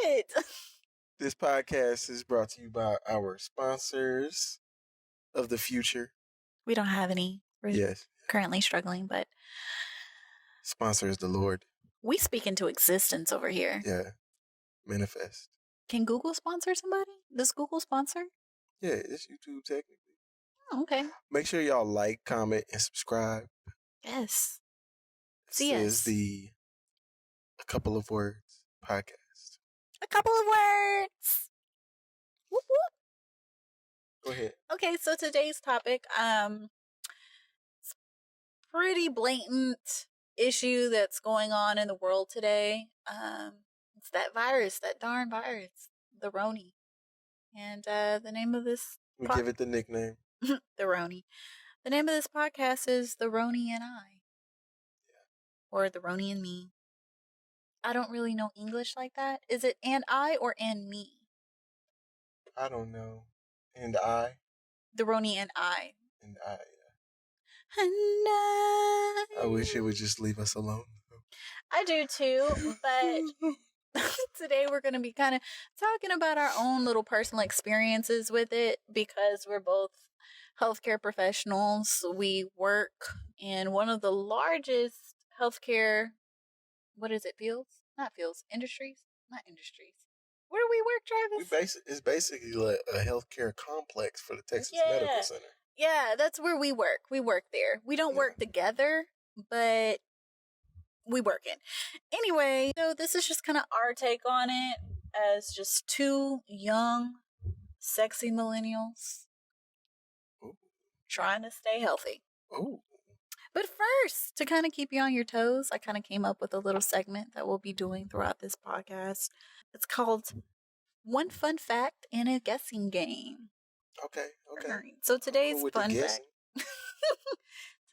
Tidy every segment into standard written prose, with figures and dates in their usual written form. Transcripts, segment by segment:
it. This podcast is brought to you by our sponsors of the future. We don't have any. We're Yes. currently struggling, but Sponsor is the Lord. we speak into existence over here. Yeah. Manifest. Can Google sponsor somebody? Does Google sponsor? Yeah, it's YouTube technically. Oh, okay. Make sure y'all like, comment, and subscribe. Yes. This is the A Couple of Words podcast. A couple of words. Whoop, whoop. Go ahead. Okay, so today's topic, it's pretty blatant issue that's going on in the world today. It's that virus, that darn virus, the roni. And the name of this We give it the nickname. the roni. The name of this podcast is The Roni and I. Yeah. Or The Roni and Me. I don't really know English like that. Is it and I or and me? I don't know. And I. The Roni and I. And I, yeah. And I wish it would just leave us alone. I do too, but today we're going to be kind of talking about our own little personal experiences with it because we're both healthcare professionals. We work in one of the largest healthcare, fields? Not fields, industries? Not industries. Where do we work, Travis? It's basically like a healthcare complex for the Texas Medical Center. Yeah, that's where we work. We work there. We don't work together, but we work in. Anyway, so this is just kind of our take on it as just two young, sexy millennials trying to stay healthy. Ooh. But first, to kind of keep you on your toes, I kind of came up with a little segment that we'll be doing throughout this podcast. It's called One Fun Fact and a Guessing Game. Okay. Right. So today's fun fact.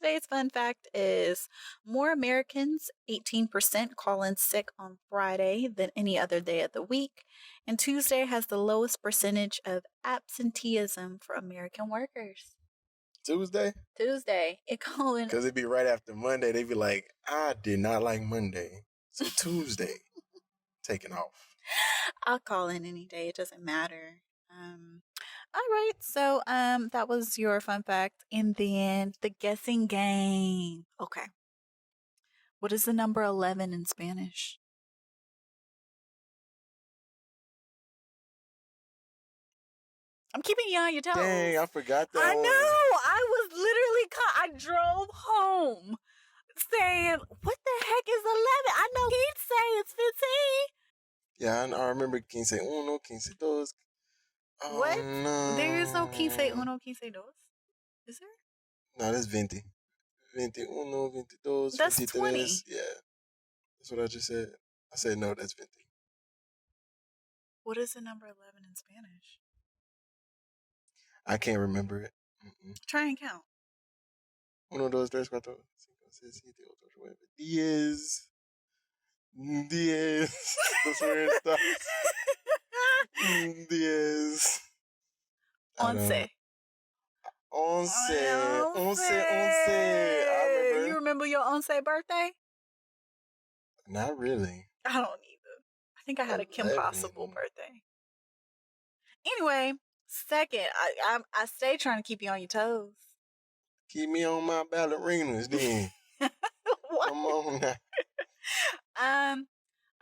Today's fun fact is more Americans, 18%, call in sick on Friday than any other day of the week. And Tuesday has the lowest percentage of absenteeism for American workers. Tuesday? It call in. Because it'd be right after Monday. They'd be like, I did not like Monday. So Tuesday, taking off. I'll call in any day. It doesn't matter. All right. So that was your fun fact. And then the guessing game. Okay. What is the number 11 in Spanish? I'm keeping you on your toes. Dang, I forgot that I one. know. I was literally I drove home saying, what the heck is 11? I know he'd say it's 15. Yeah, I remember quince uno, quince dos. Oh, what? No. There is no quince uno, quince dos? Is there? No, that's 20. 21, 22, that's 23. 20. Yeah. That's what I just said. I said, no, that's 20. What is the number 11 in Spanish? I can't remember it. Try and count. 1, 2, 3, 4, 5, 6, 7, 8, 9, 10. 10. That's where it stops. 10. 11. 11. You remember your 11 birthday? Not really. I don't either. I think I had a Kim Possible birthday. Anyway, second, I stay trying to keep you on your toes. Keep me on my ballerinas then. What? Come on now.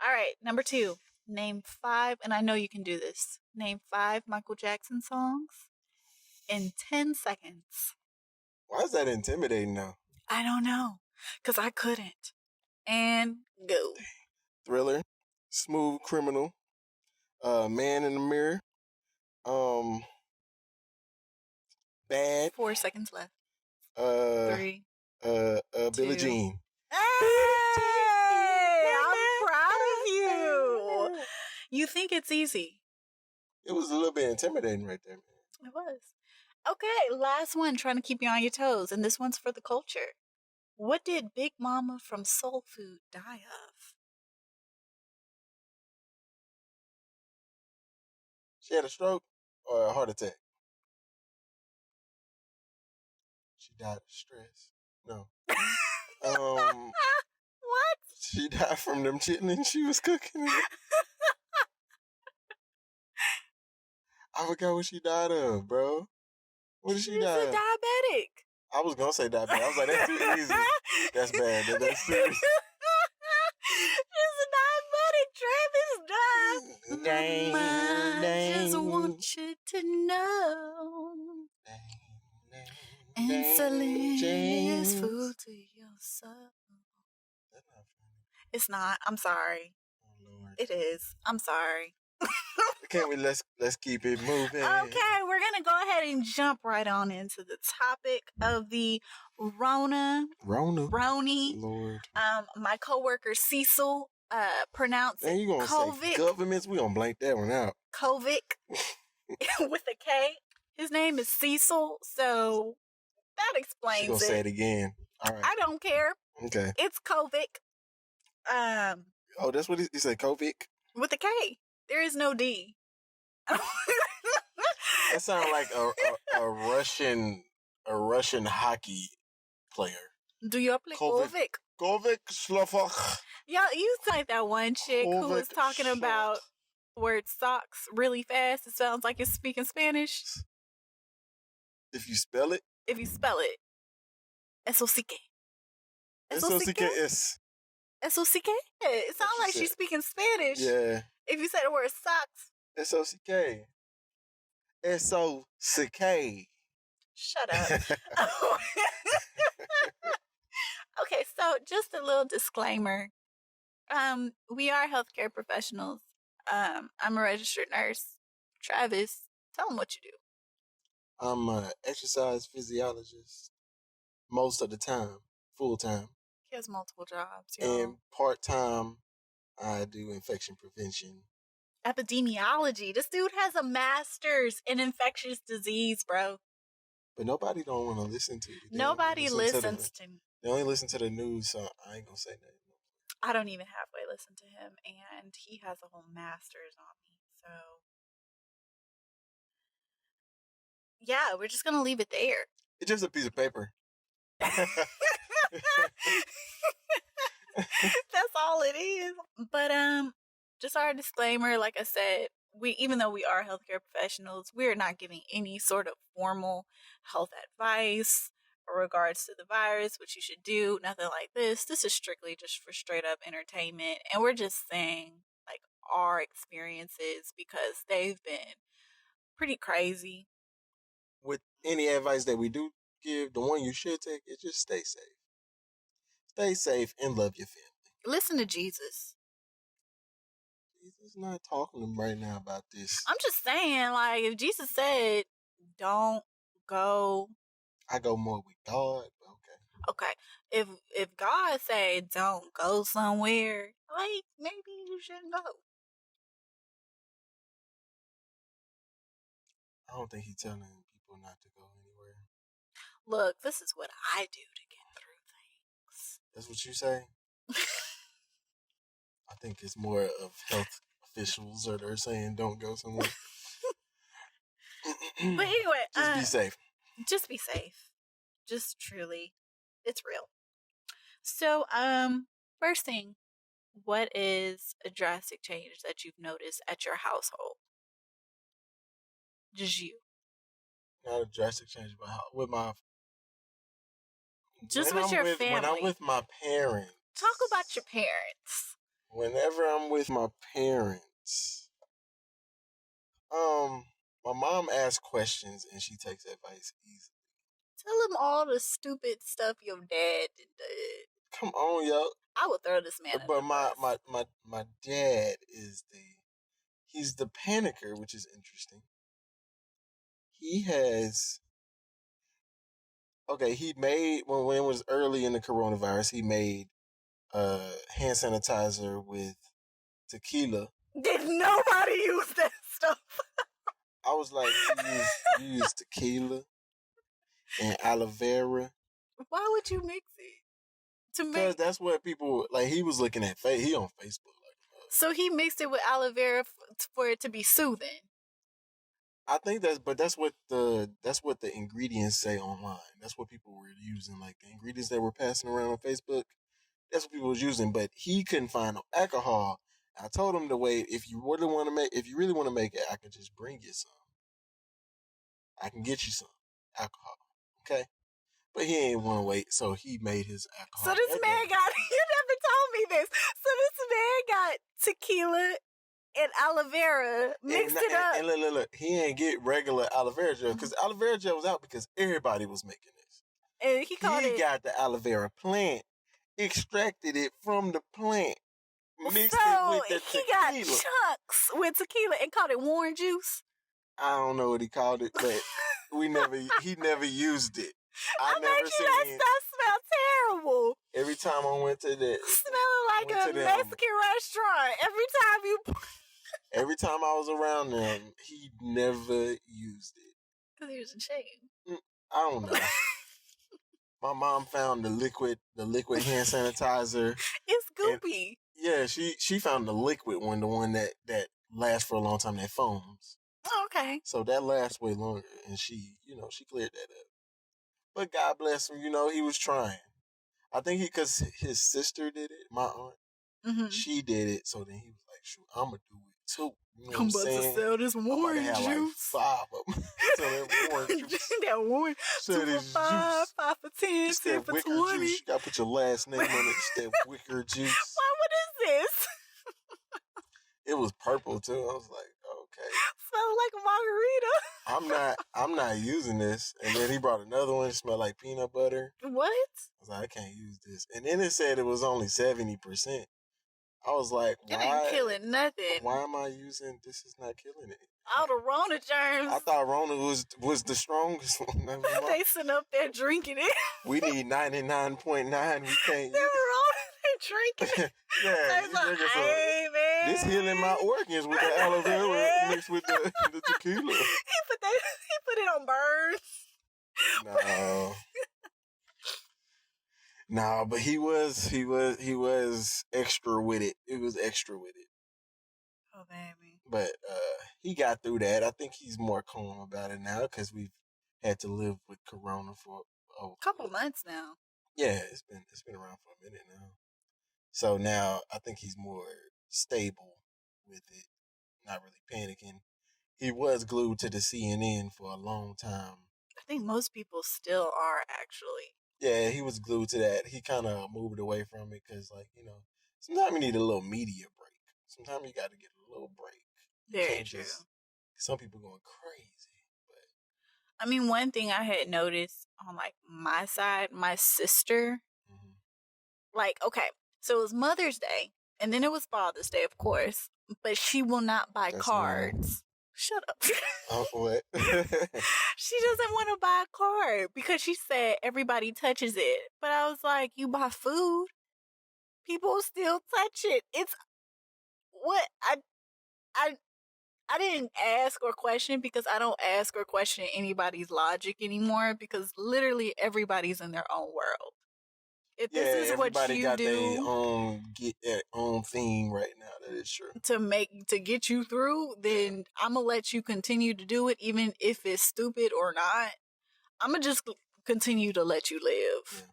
All right, number 2. Name 5, and I know you can do this. Name 5 Michael Jackson songs in 10 seconds. Why is that intimidating now? I don't know, because I couldn't. And go. Thriller, Smooth Criminal, Man in the Mirror, Bad. 4 seconds left. 3. Billie Jean. Hey, I'm proud of you. You think it's easy? It was a little bit intimidating right there, man. It was. Okay, last one, trying to keep you on your toes, and this one's for the culture. What did Big Mama from Soul Food die of? She had a stroke or a heart attack? She died of stress. No. What? She died from them chitlins she was cooking. I forgot what she died of, bro. What did she She's die a of? diabetic. I was gonna say diabetic. I was like, that's too easy. That's bad. That's too easy. She's a diabetic, Travis. Dang, I just dang. want you to know. Dang, Insulin is James. food to your soul. That's not funny. It's not. I'm sorry. Oh Lord. It is. I'm sorry. Can't we? Let's keep it moving. Okay, we're gonna go ahead and jump right on into the topic of the Rona. Roni. Lord. My coworker Cecil pronounced And you gonna Covic. say governments? We gonna blank that one out. Covic with a K. His name is Cecil, so that explains She gonna say it again. All right. I don't care. Okay. It's Covic. Oh, that's what he said. Covic. With a K. There is no D. That sounds like a Russian hockey player. Do you play Covic? Kovic Slovak. Yeah, you sound like that one chick who was talking about the word socks really fast. It sounds like you're speaking Spanish. If you spell it. If you spell it. S-O-C-K. S-O-C-K-S. S-O-C-K? It sounds like she's speaking Spanish. Yeah. If you said the word socks. S-O-C-K. S-O-C-K. Shut up. Okay, so just a little disclaimer. We are healthcare professionals. I'm a registered nurse. Travis, tell them what you do. I'm an exercise physiologist most of the time, full time. He has multiple jobs, y'all. And part time, I do infection prevention. Epidemiology. This dude has a master's in infectious disease, bro. But nobody don't want to listen to you. Nobody listens to me. They only listen to the news, so I ain't gonna say that. I don't even halfway listen to him, and he has a whole master's on me. So, yeah, we're just gonna leave it there. It's just a piece of paper. That's all it is. But just our disclaimer, like I said, even though we are healthcare professionals, we're not giving any sort of formal health advice in regards to the virus, what you should do, nothing like this. This is strictly just for straight up entertainment, and we're just saying like our experiences because they've been pretty crazy. With any advice that we do give, the one you should take is just stay safe. Stay safe and love your family. Listen to Jesus. Jesus not talking right now about this. I'm just saying, like, if Jesus said, don't go. I go more with God, okay. If God said don't go somewhere, like, maybe you shouldn't go. I don't think he's telling people not to go anywhere. Look, this is what I do to get through things. That's what you say? I think it's more of health officials that are saying don't go somewhere. But anyway, just be safe. Just be safe. Just truly, it's real. So, first thing, what is a drastic change that you've noticed at your household? Just you. Not a drastic change, but with my. Just with your family. When I'm with my parents. Talk about your parents. Whenever I'm with my parents, my mom asks questions and she takes advice easily. Tell him all the stupid stuff your dad did. Come on, yo. I would throw this man. But my dad is he's the panicker, which is interesting. He made when it was early in the coronavirus, he made hand sanitizer with tequila. Did nobody use that stuff? I was like, you use tequila and aloe vera. Why would you mix it? Because that's what people like. He was looking at he on Facebook. So he mixed it with aloe vera for it to be soothing. I think that's what the ingredients say online. That's what people were using, like the ingredients that were passing around on Facebook. That's what people was using, but he couldn't find no alcohol. I told him to wait. If you really want to make it, I could just bring you some. I can get you some alcohol. Okay? But he ain't want to wait, so he made his alcohol. So this man got, you never told me this. So this man got tequila and aloe vera, mixed it up. And look, he ain't get regular aloe vera gel, because aloe vera gel was out because everybody was making this. And he got the aloe vera plant, extracted it from the plant, mixed it with the tequila. He got chunks with tequila and called it warm juice. I don't know what he called it, but he never used it. I bet you that stuff smelled terrible. Every time I went to the smelling like a Mexican restaurant. Every time I was around them, he never used it. Because he was in shape. I don't know. My mom found the liquid hand sanitizer. It's goopy. Yeah, she found the liquid one, the one that lasts for a long time, that foams. Oh, okay. So that lasts way longer, and she cleared that up. But God bless him, he was trying. I think because his sister did it, my aunt, she did it, so then he was like, shoot, I'm going to do it too. You know I'm about to sell this orange juice. Like 5 of them. Sell that orange juice. That orange. Sell this 5, 5 for 10, it's 10 for 20. Juice. You got to put your last name on it. It's that wicker juice. What is this? It was purple too. I was like, okay. Smells like a margarita. I'm not using this. And then he brought another one. It smelled like peanut butter. What? I was like, I can't use this. And then it said it was only 70%. I was like, why? It ain't killing nothing. Why am I using this? Is not killing it. All the Rona germs. I thought Rona was the strongest one. They sitting up there drinking it. We need 99.9. We can't. They were drinking it. Yeah. Like, hey, man. This healing my organs with the aloe vera mixed with the tequila. He put it on burns. No, but he was extra with it. It was extra with it. Oh, baby. But he got through that. I think he's more calm about it now because we've had to live with Corona for a couple months now. Yeah, it's been around for a minute now. So now I think he's more stable with it, not really panicking. He was glued to the CNN for a long time. I think most people still are, actually. Yeah, he was glued to that. He kind of moved away from it because, sometimes you need a little media break. Sometimes you got to get a little break. Very true. Some people going crazy. But I mean, one thing I had noticed on, my side, my sister, okay, so it was Mother's Day, and then it was Father's Day, of course, but she will not buy cards. Normal. Shut up. Oh, what? She doesn't want to buy a card because she said everybody touches it. But I was like, you buy food, people still touch it. It's what I didn't ask or question because I don't ask or question anybody's logic anymore because literally everybody's in their own world. If this is what you got do, their own theme right now. That is true. To get you through, then I'm gonna let you continue to do it, even if it's stupid or not. I'm gonna just continue to let you live.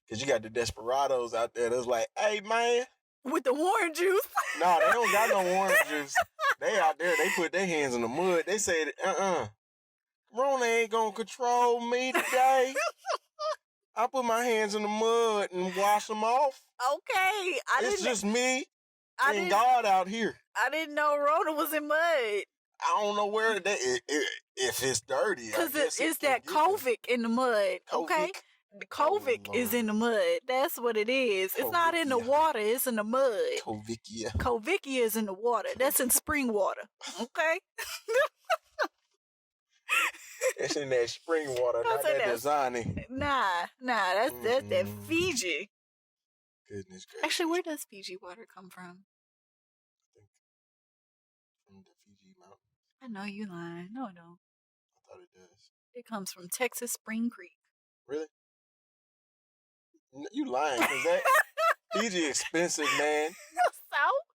Because you got the desperados out there that's like, hey, man. With the orange juice. No, they don't got no orange juice. They out there, they put their hands in the mud. They said, Rona ain't gonna control me today. I put my hands in the mud and wash them off. Okay. It's just me and God out here. I didn't know Rona was in mud. I don't know where if it's dirty. Because it's that Covic in the mud. Okay? The Covic is in the mud. That's what it is. It's not in the water. It's in the mud. Covikia. Covikia is in the water. That's in spring water. Okay? It's in that spring water, not that Dasani. Nah. That's that Fiji. Goodness gracious. Actually, where does Fiji water come from? I think from the Fiji mountains. I know you lying. No, I don't. I thought it does. It comes from Texas Spring Creek. Really? You lying, because that Fiji expensive, man.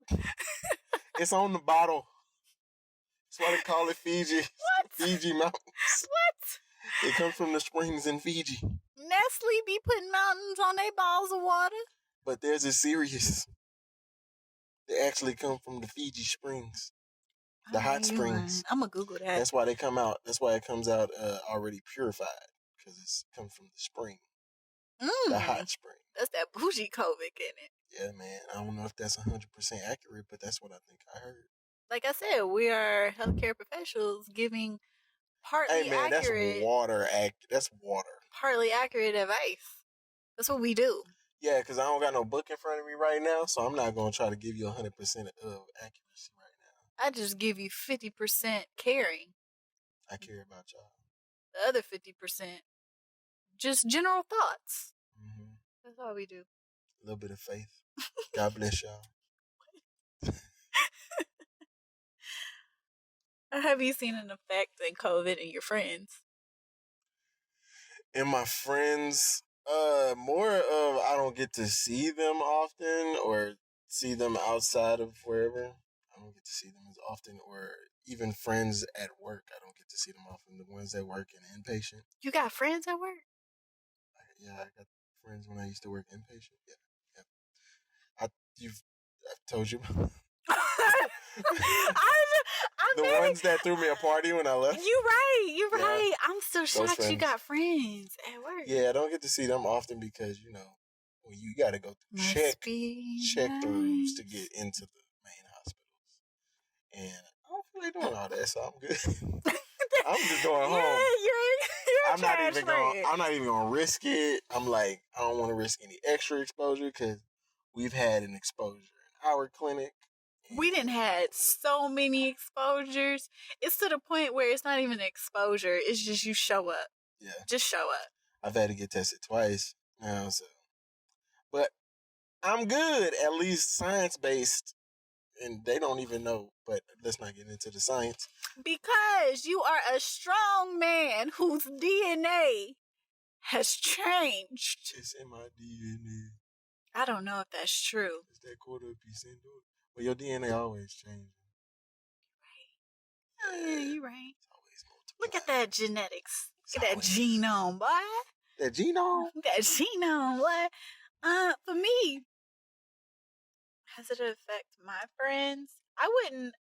So? It's on the bottle. That's why they call it Fiji. What? Fiji mountains. What? It comes from the springs in Fiji. Nestle be putting mountains on their balls of water. But theirs is serious. They actually come from the Fiji springs. The hot springs. I'm gonna Google that. That's why they come out. That's why it comes out already purified, because it's come from the spring. The hot spring. That's that bougie covic in it. Yeah, man. I don't know if that's 100% accurate, but that's what I think I heard. Like I said, we are healthcare professionals giving partly accurate. That's water. That's water. Partly accurate advice. That's what we do. Yeah, because I don't got no book in front of me right now, so I'm not going to try to give you 100% of accuracy right now. I just give you 50% caring. I care about y'all. The other 50%, just general thoughts. Mm-hmm. That's all we do. A little bit of faith. God bless y'all. Have you seen an effect in COVID in your friends? In my friends, more of I don't get to see them often or see them outside of wherever. I don't get to see them as often, or even friends at work. I don't get to see them often. The ones that work in inpatient. You got friends at work? Yeah, I got friends when I used to work inpatient. Yeah. I've told you. The ones that threw me a party when I left. You're right. I'm so shocked you got friends at work. Yeah, I don't get to see them often because, when you got to go through check-throughs to get into the main hospitals. And I don't feel like doing all that, so I'm good. I'm just going home. You're I'm not even gonna risk it. I'm like, I don't want to risk any extra exposure because we've had an exposure in our clinic. We didn't had so many exposures. It's to the point where it's not even an exposure. It's just you show up. Yeah. Just show up. I've had to get tested twice now, so. But I'm good, at least science-based. And they don't even know, but let's not get into the science. Because you are a strong man whose DNA has changed. It's in my DNA. I don't know if that's true. It's that $0.25. Well, your DNA always changes. Right. You're right. It's always multiplying. Look at that genetics. Look at that genome, boy. That genome? That genome, boy. For me, has it affect my friends? I wouldn't,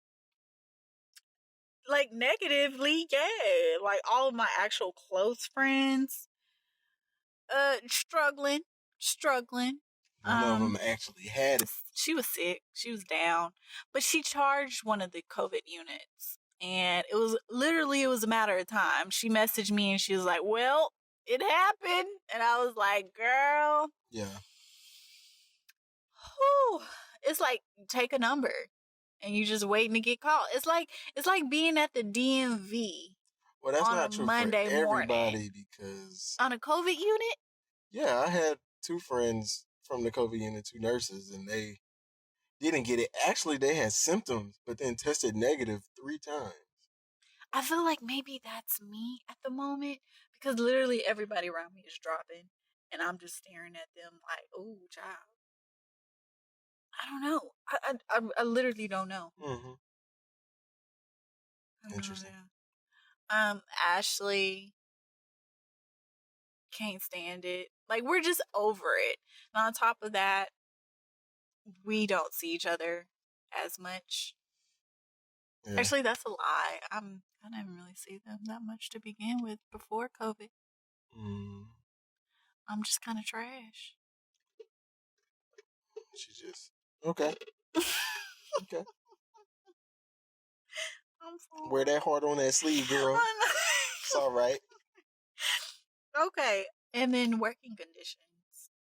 negatively, yeah. Like, all of my actual close friends, struggling. One of them actually had it. She was sick. She was down. But she charged one of the COVID units. And it was a matter of time. She messaged me and she was like, well, it happened. And I was like, girl. Yeah. Whew. It's like, take a number. And you just waiting to get called. It's like being at the DMV. Well, that's not true Monday for everybody morning. because... On a COVID unit? Yeah, I had 2 friends from the COVID unit, 2 nurses, and they didn't get it. Actually, they had symptoms, but then tested negative 3 times. I feel like maybe that's me at the moment because literally everybody around me is dropping, and I'm just staring at them like, "Oh, child." I don't know. I literally don't know. Mm-hmm. Interesting. Ashley can't stand it. Like, we're just over it. And on top of that, we don't see each other as much. Yeah. Actually, that's a lie. I didn't really see them that much to begin with before COVID. I'm just kind of trash. She just... Okay. Okay. I'm sorry. Wear that heart on that sleeve, girl. It's all right. Okay. And then working conditions.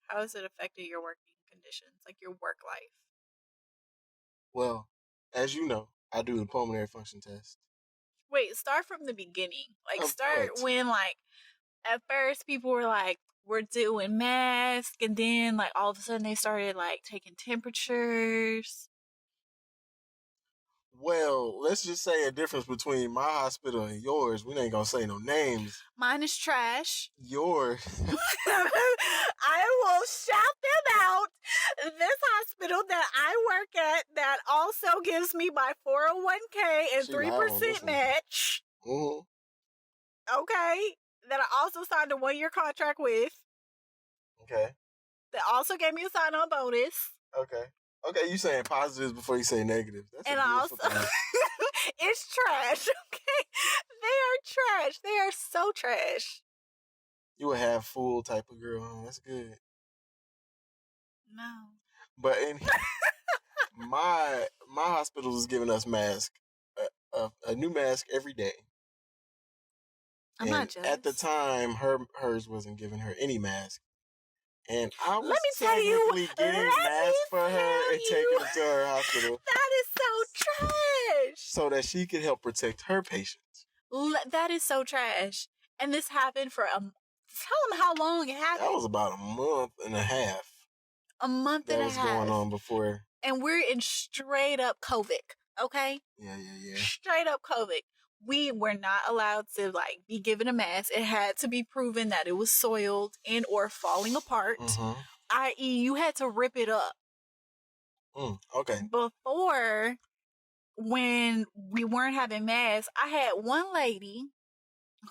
How has it affected your working conditions? Like your work life? Well, as you know, I do the pulmonary function test. Wait, start from the beginning. Like, start when, at first people were like, we're doing masks, and then, all of a sudden they started, taking temperatures. Well, let's just say a difference between my hospital and yours. We ain't gonna say no names. Mine is trash. Yours. I will shout them out. This hospital that I work at that also gives me my 401k and 3% match. Mm-hmm. Okay. That I also signed a 1-year contract with. Okay. That also gave me a sign-on bonus. Okay. Okay, you saying positives before you say negatives. That's and also, It's trash, okay? They are trash. They are so trash. You a half full type of girl, huh? That's good. No. But in my hospital is giving us masks, a new mask every day. I'm not jealous. At the time, hers wasn't giving her any mask. And I was technically getting masks for her and taking her to her hospital. That is so trash. So that she could help protect her patients. That is so trash. And this happened for tell them how long it happened. That was about a month and a half. A month and a half. That was going on before. And we're in straight up COVID, okay? Yeah. Straight up COVID. We were not allowed to be given a mask. It had to be proven that it was soiled and or falling apart. I.e., you had to rip it up. Okay. Before, when we weren't having masks, I had one lady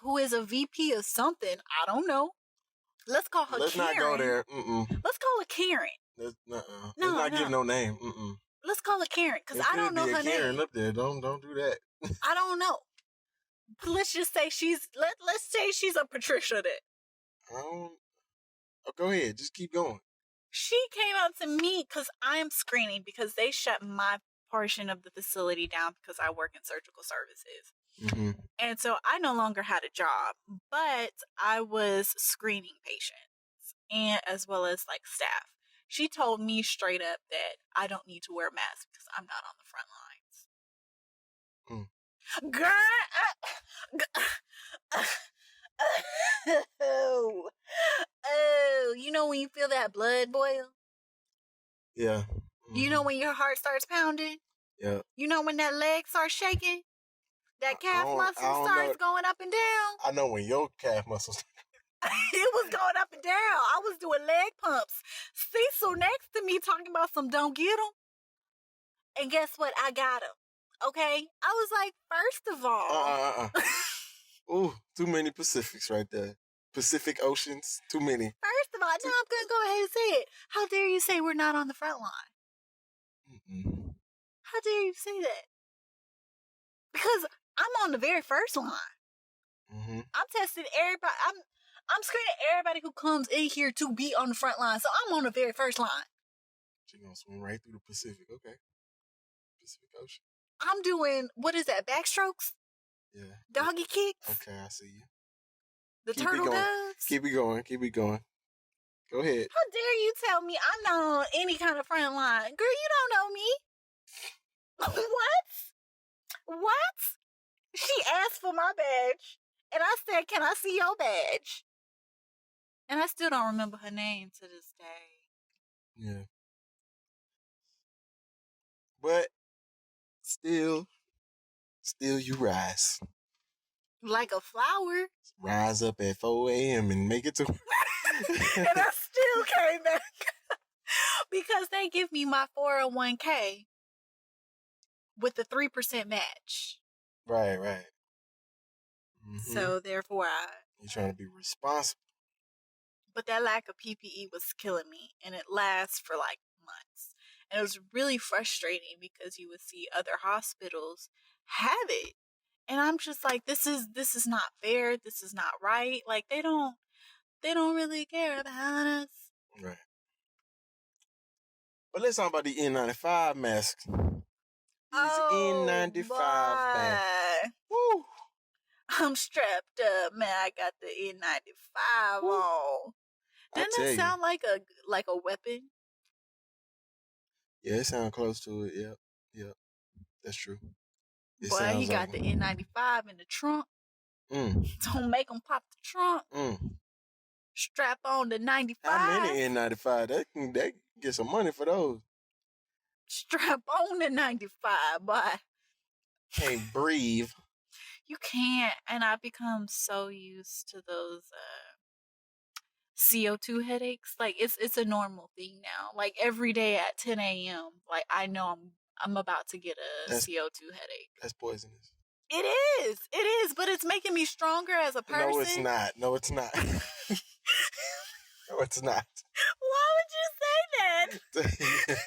who is a VP of something. I don't know. Let's call her Karen. Let's not go there. Let's call her Karen. Let's not give no name. Let's call her Karen because I don't know her name. Karen up there. Don't do that. I don't know. Let's just say let's say she's a Patricia then. Go ahead. Just keep going. She came up to me because I'm screening because they shut my portion of the facility down because I work in surgical services. And so I no longer had a job, but I was screening patients and as well as staff. She told me straight up that I don't need to wear a mask because I'm not on the front lines. Girl, you know when you feel that blood boil? Yeah. You know when your heart starts pounding? Yeah. You know when that leg starts shaking? That calf muscle starts going up and down? I know when your calf muscles... It was going up and down. I was doing leg pumps. Cecil next to me talking about some don't get them. And guess what? I got him. Okay? I was like, first of all... Ooh, too many Pacifics right there. Pacific Oceans, too many. First of all, no, I'm going to go ahead and say it. How dare you say we're not on the front line? How dare you say that? Because I'm on the very first line. I'm testing everybody. I'm screening everybody who comes in here to be on the front line. So I'm on the very first line. She's going to swim right through the Pacific. Okay. Pacific Ocean. I'm doing, what is that, backstrokes? Yeah. Doggy kicks? Okay, I see you. The turtle doves? Keep it going. Go ahead. How dare you tell me I'm not on any kind of front line? Girl, you don't know me. What? She asked for my badge. And I said, can I see your badge? And I still don't remember her name to this day. Yeah. But still you rise. Like a flower. Rise up at 4 a.m. and make it to... And I still came back. Because they give me my 401k with the 3% match. Right. So therefore you're trying to be responsible. But that lack of PPE was killing me. And it lasts for months. And it was really frustrating because you would see other hospitals have it. And I'm just like, this is not fair. This is not right. They don't really care about us. Right. But let's talk about the N95 masks. N95 masks. Woo! I'm strapped up, man. I got the N95 on. Doesn't that sound like a weapon? Yeah, it sounds close to it. Yep. That's true. Boy, he got the N95 in the trunk. Don't make him pop the trunk. Strap on the 95. How many N95? They can get some money for those. Strap on the 95, boy. Can't breathe. You can't. And I've become so used to those CO2 headaches. It's a normal thing now. Every day at 10 a.m. I know I'm about to get a CO2 headache. That's poisonous. It is, but it's making me stronger as a person. No, it's not. No, it's not. Why would you say that?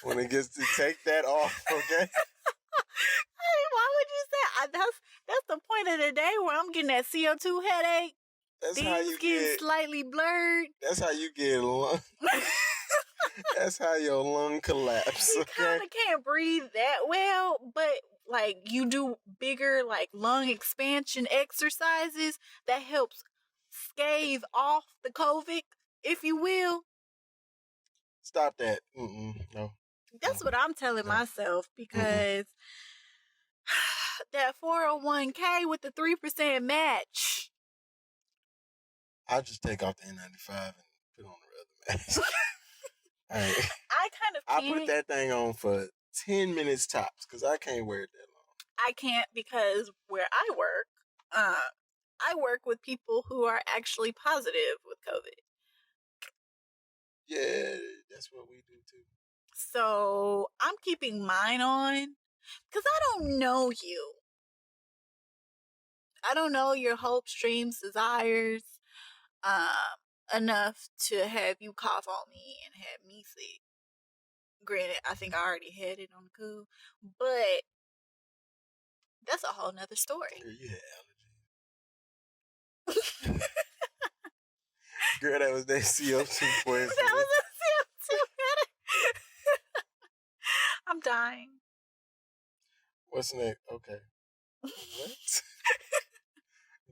When it gets to take that off, okay? Why would you that's the point of the day where I'm getting that CO2 headache. That's Things how you get slightly blurred. That's how you get lung. That's how your lung collapse. You kind of can't breathe that well, but like you do bigger like lung expansion exercises that helps scathe off the COVID, if you will. Stop that. No. That's what I'm telling myself because that 401k with the 3% match. I just take off the N95 and put on the other mask. Right. I kind of can't. I put that thing on for 10 minutes tops because I can't wear it that long. I can't because where I work with people who are actually positive with COVID. Yeah, that's what we do too. So I'm keeping mine on because I don't know you. I don't know your hopes, dreams, desires enough to have you cough on me and have me sick. Granted, I think I already had it on the cool, but that's a whole nother story. You had allergies. Girl, that was that CO2 poison. That was a CO2 headache. I'm dying. What's next? Okay. What?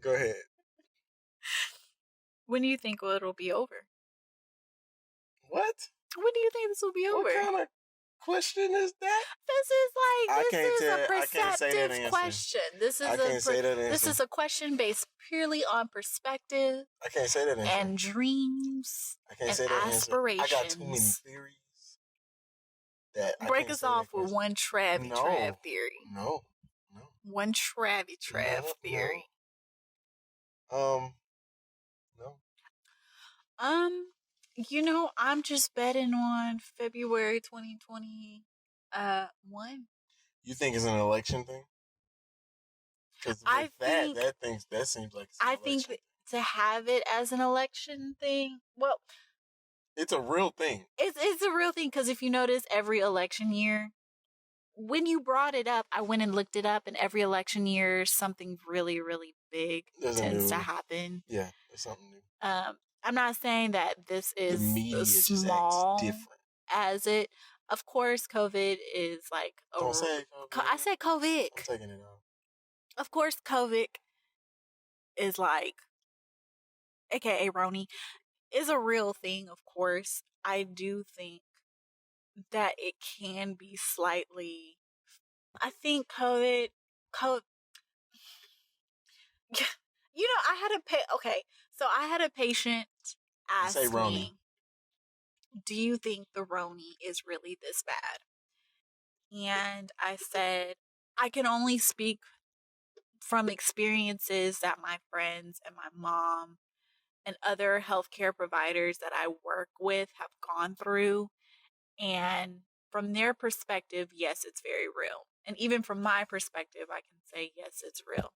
Go ahead. When do you think it'll be over? What? When do you think this will be over? What kind of question is that? This is a perceptive question. This is a question based purely on perspective. I can't say that answer. And dreams. I can't and say that aspirations. Answer. I got too many theories. Break us off with one Trav theory. No. One Trav theory. No. I'm just betting on February 2021. You think it's an election thing? Because that seems like it's an election thing. To have it as an election thing, well, it's a real thing. It's a real thing because if you notice, every election year, when you brought it up, I went and looked it up, and every election year, something really, really big tends to happen. Yeah, there's something new. I'm not saying that this is as small as it. Of course, COVID is like. Don't say COVID. I said COVID. I'm taking it off. Of course, COVID is like, aka roni, is a real thing. Of course, I do think that it can be slightly. I think COVID. I had a patient ask me, do you think the roni is really this bad? And I said, I can only speak from experiences that my friends and my mom and other healthcare providers that I work with have gone through. And from their perspective, yes, it's very real. And even from my perspective, I can say, yes, it's real.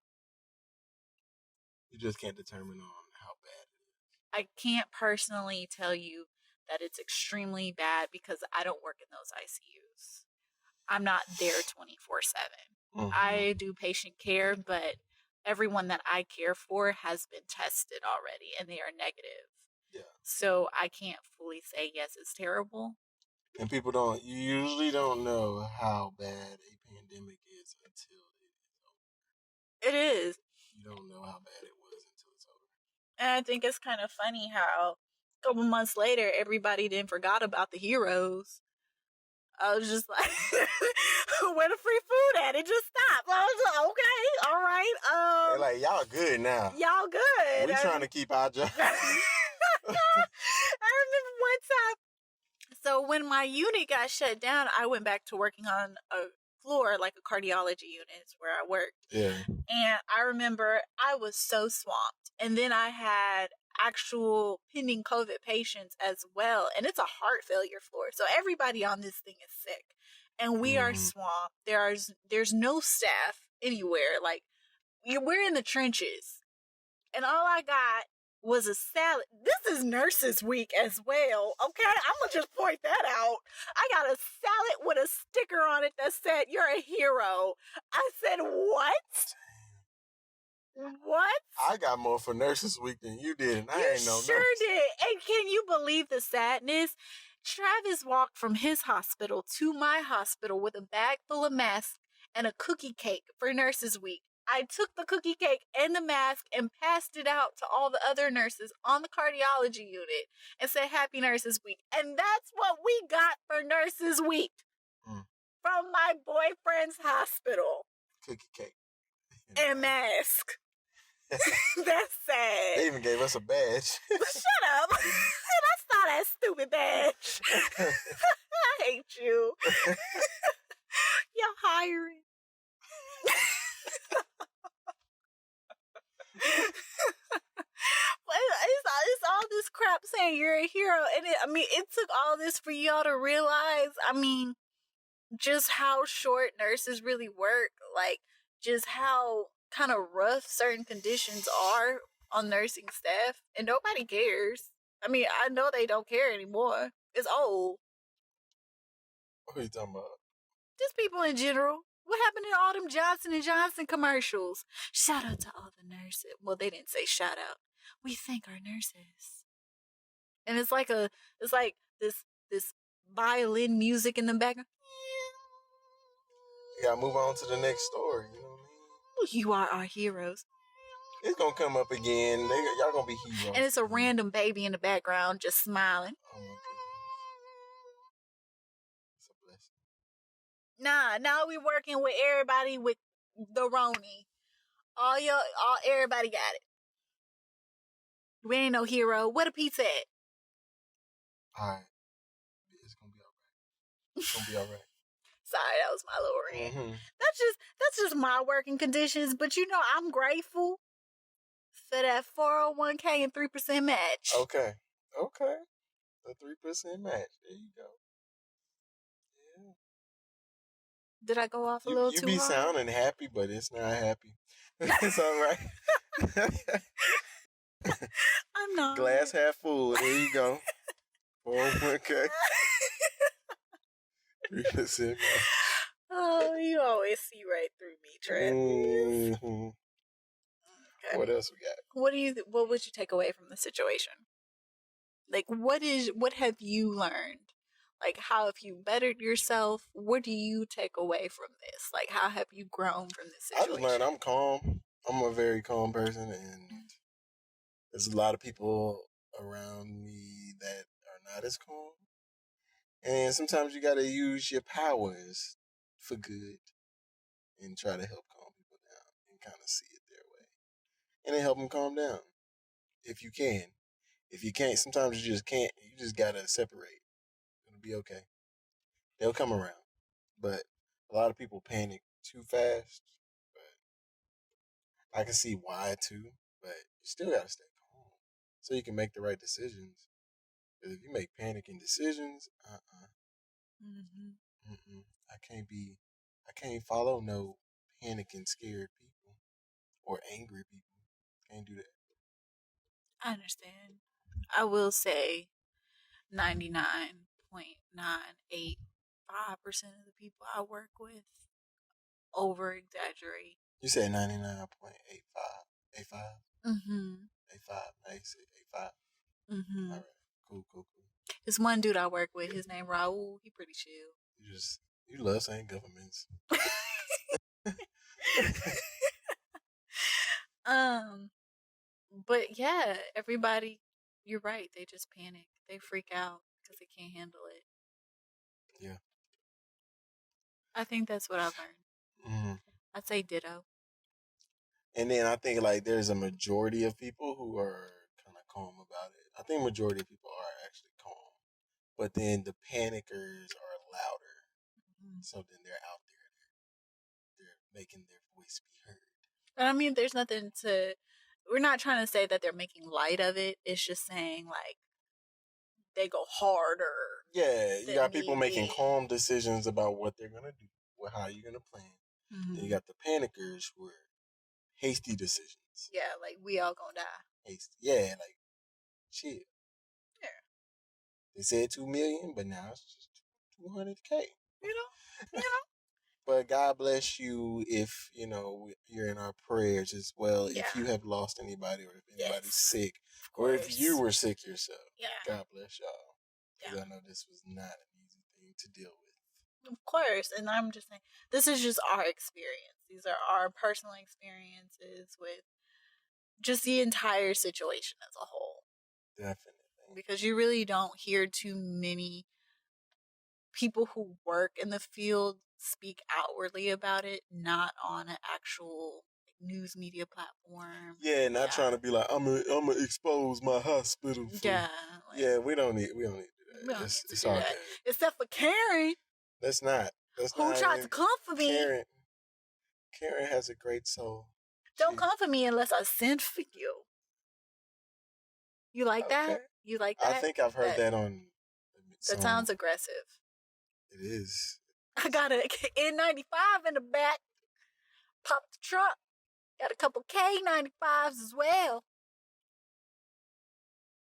You just can't determine on how bad it is. I can't personally tell you that it's extremely bad because I don't work in those ICUs. I'm not there 24/7. Mm-hmm. I do patient care, but everyone that I care for has been tested already and they are negative. Yeah. So I can't fully say, yes, it's terrible. And you usually don't know how bad a pandemic is until it is over. It is. You don't know how bad it was until it's over. And I think it's kind of funny how a couple months later, everybody then forgot about the heroes. I was just like, where the free food at? It just stopped. I was like, okay, all right. They're like, y'all good now. Y'all good. We trying to keep our job. I remember one time. So when my unit got shut down, I went back to working on a floor, like a cardiology unit is where I worked. Yeah. And I remember I was so swamped. And then I had actual pending COVID patients as well. And it's a heart failure floor. So everybody on this thing is sick. And we are swamped. There's no staff anywhere. Like, we're in the trenches. And all I got was a salad. This is Nurses Week as well, okay? I'm gonna just point that out. I got a salad with a sticker on it that said, "You're a hero." I said, what? What? I got more for Nurses Week than you did, and I ain't no sure nurse. did. And can you believe the sadness? Travis walked from his hospital to my hospital with a bag full of masks and a cookie cake for Nurses Week. I took the cookie cake and the mask and passed it out to all the other nurses on the cardiology unit and said Happy Nurses Week. And that's what we got for Nurses Week from my boyfriend's hospital. Cookie cake. And mask. That's sad. They even gave us a badge. Shut up. I saw that stupid badge. I hate you. You're hiring. It's all this crap saying you're a hero. And it took all this for y'all to realize, just how short nurses really work. Like, just how kind of rough certain conditions are on nursing staff. And nobody cares. I know they don't care anymore. It's old. What are you talking about? Just people in general. What happened to all them Johnson & Johnson commercials? Shout out to all the nurses. Well, they didn't say shout out. We thank our nurses. And it's like this violin music in the background. You gotta move on to the next story. You know what I mean? You are our heroes. It's gonna come up again. Y'all gonna be heroes. And it's a random baby in the background just smiling. Oh my goodness. It's a blessing. Now we working with everybody with the roni. Everybody got it. We ain't no hero. Where the pizza at? Alright. It's gonna be alright. It's gonna be alright. Sorry, that was my little rant. Mm-hmm. That's just my working conditions, but I'm grateful for that 401k and 3% match. Okay. The 3% match. There you go. Yeah. Did I go off a little too hard? You be sounding happy, but it's not happy. It's alright. I'm not. Glass half full. There you go. 401k. 3% match. Oh, you always see right through me, Travis. Mm-hmm. Okay. What else we got? What would you take away from the situation? Like, what have you learned? Like, how have you bettered yourself? What do you take away from this? Like, how have you grown from this situation? I just learned I'm calm. I'm a very calm person, and there's a lot of people around me that are not as calm. And sometimes you got to use your powers for good and try to help calm people down and kind of see it their way. And then help them calm down if you can. If you can't, sometimes you just can't. You just got to separate. It'll be okay. They'll come around. But a lot of people panic too fast. But I can see why too. But you still got to stay calm so you can make the right decisions. Because if you make panicking decisions, I can't follow no panicking, scared people or angry people. Can't do that. I understand. I will say 99.985% of the people I work with over exaggerate. You said 99.85. 85? Mm-hmm. 85. Nice. 85. Mm-hmm. All right. Cool. This one dude I work with, his name Raul, he pretty chill. You love saying governments. But yeah, everybody, you're right. They just panic. They freak out because they can't handle it. Yeah. I think that's what I've learned. Mm-hmm. I'd say ditto. And then I think there's a majority of people who are kind of calm about it. I think majority of people are actually calm, but then the panickers are louder. Mm-hmm. So then they're out there. They're making their voice be heard. And there's nothing to. We're not trying to say that they're making light of it. It's just saying they go harder. Yeah, you got people making calm decisions about what they're gonna do, how you're gonna plan. Mm-hmm. Then you got the panickers who are hasty decisions. Yeah, we all gonna die. Hasty. Yeah, chill. Yeah. They said 2 million, but now it's just 200K. You know. But God bless you if, you know, you're in our prayers as well. Yeah. If you have lost anybody or if anybody's sick Of or if course. you were sick yourself. Yeah. God bless y'all. Because Yeah. I know this was not an easy thing to deal with. Of course. And I'm just saying, this is just our experience. These are our personal experiences with just the entire situation as a whole. Definitely. Because you really don't hear too many people who work in the field speak outwardly about it, not on an actual news media platform. Yeah, not trying to be like, I'm gonna expose my hospital. Yeah. Yeah, we don't need to do that. We don't need to it's do all that. good. Except for Karen. That's not. Who tried to comfort me. Karen has a great soul. Don't comfort me unless I send for you. You like that? You like that? I think I've heard that on. That sounds aggressive. It is. I got an N95 in the back. Pop the truck. Got a couple K95s as well.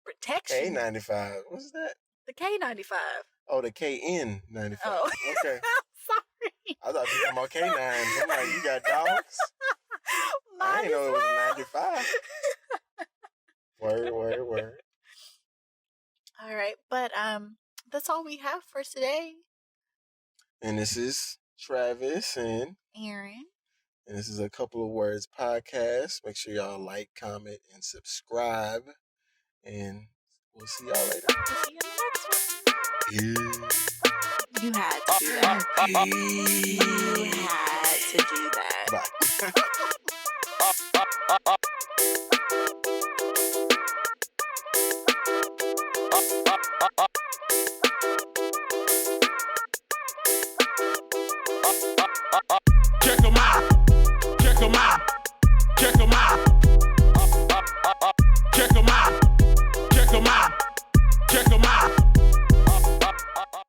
Protection. K95. What's that? The K95. Oh, the KN95. Oh. Okay. I'm sorry. I thought you were talking about K9s. I'm like, you got dogs? I didn't know it was 95. Word. All right, but that's all we have for today. And this is Travis and Erin. And this is a Couple of Words podcast. Make sure y'all like, comment, and subscribe. And we'll see y'all later. We'll see you in the next one. Yeah. You had to do that. You had to do that. Bye.